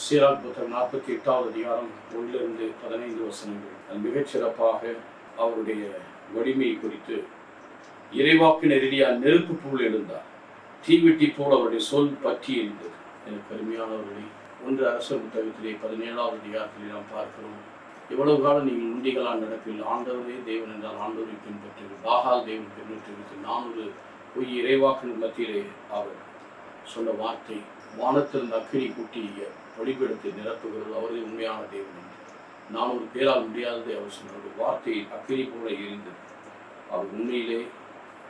சீராக் புத்தகம் 48வது அதிகாரம் 1-15 வசனங்கள். அது மிகச்சிறப்பாக அவருடைய வலிமையை குறித்து இறைவாக்கு நெருடியா நெருப்பு போல் எழுந்தார், தீவெட்டி போல் அவருடைய சொல் பற்றி இருந்தது. எனக்கு பெருமையானவர்களே, 1 அரசர் புத்தகத்திலே 17வது அதிகாரத்திலே நாம் பார்க்கிறோம், எவ்வளவு காலம் நீங்கள் உண்டிகளால் நடப்பில் ஆண்டவரே தேவன் என்றால் ஆண்டவரை பின்பற்றுங்கள், பாகால் தேவன் பின்பற்றுகிறது. 400 பொய் இறைவாக்கின் மத்தியிலே அவர் சொன்ன வார்த்தை, வானத்திலிருந்து அக்கினி கூட்டிய வழிபடத்தை நிரப்புகிறது, அவரே உண்மையான தேவன் என்று. 400 பேரால் முடியாததை அவர் சொன்ன வார்த்தை அக்கினி போல எரிந்தது. அவர் உண்மையிலே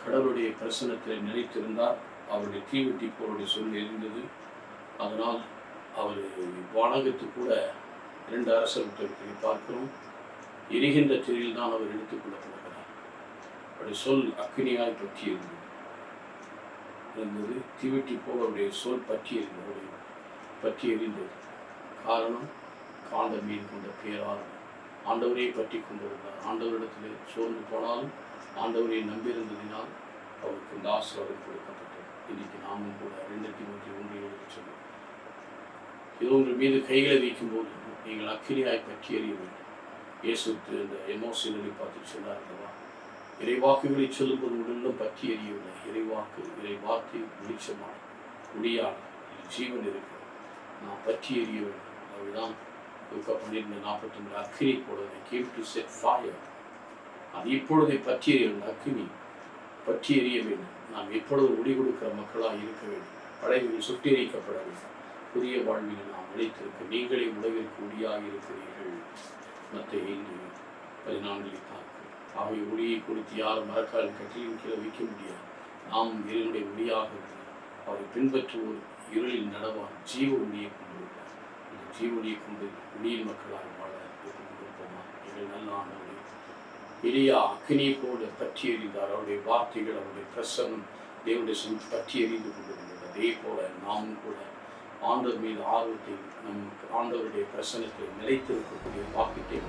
கடவுளுடைய பிரசன்னத்தில் நிலைத்திருந்தார். அவருடைய தீவெட்டி போருடைய சொல் எரிந்தது. அதனால் அவர் வானகத்து கூட 2 அரசர் புத்தகத்தில் பார்க்கிறோம், எரிகின்ற திரையில் தான் அவர் எடுத்துக் கொள்ளப்படுகிறார். அவருடைய சொல் அக்கினியாய் பற்றி இருந்தது. தீவெட்டி போல் அவருடைய சொல் பற்றி எறிந்தது. காரணம், காண்ட மீது கொண்ட பேரால் ஆண்டவரை பற்றி கொண்டிருந்தார். ஆண்டவரிடத்தில் சோர்ந்து போனாலும் ஆண்டவரை நம்பியிருந்ததினால் அவருக்கு இந்த ஆசீர்வாதம் கொடுக்கப்பட்டது. இன்னைக்கு நாமும் கூட 2 தீமோத்தேயு 1:7 சொல்லுவோம், இது உங்கள் மீது கைகளை வைக்கும்போது நீங்கள் அக்கினியாய் பற்றி எறிய வேண்டும். இயேசுக்கு இந்த எமோஷனலி பார்த்து சொன்னார் அல்லவா, இறைவாக்குகளை சொல்லும்போது உடலும் பற்றி எறியவில்லை. இறை வார்த்தை வெளிச்சமான முடியாது, ஜீவன் இருக்கு, நான் பற்றி எறிய வேண்டும். அதுதான் 12:49 அக்கினி போடுவதை கேம் டு செட் ஃபயர். அது இப்பொழுதை பற்றி எறிய வேண்டும், அக்கினி பற்றி எறிய வேண்டும். நாம் எப்பொழுது ஒளி கொடுக்கிற மக்களாக இருக்க வேண்டும். பழையவில் சுட்டெரிக்கப்பட வேண்டும். புதிய வாழ்வில் நாம் நிலைத்திருக்க நீங்களே உலகிற்கு ஒளியாக இருக்கிறீர்கள். மத்தேயு 5:14 பார்க்கிறோம். ஆகிய ஒளியை குறித்து யாரும் மரக்கால் கட்டிலின் கீழே வைக்க முடியாது. நாம் இருளுடைய ஒளியாக அவரை பின்பற்றுவோர் இருளில் நடவார், ஜீவ ஒளியை கொண்டு வருவார். இந்த ஜீவ ஒளியை கொண்டு ஒளியின் மக்களாக வாழ கொடுப்போமா? எங்கள் நல்ல ஆண்டவரே, எலியா அக்கினியை போல பற்றி எறிந்தார். அவருடைய வார்த்தைகள், அவருடைய பிரசன்னம் தேவனுடைய சொல் பற்றி எறிந்து கொண்டிருந்தது. அதே போல நாமும் கூட ஆண்டவர் மீது ஆர்வத்தை, நம் ஆண்டவருடைய பிரசனத்தை நிலைத்திருக்கக்கூடிய வாக்கியத்தை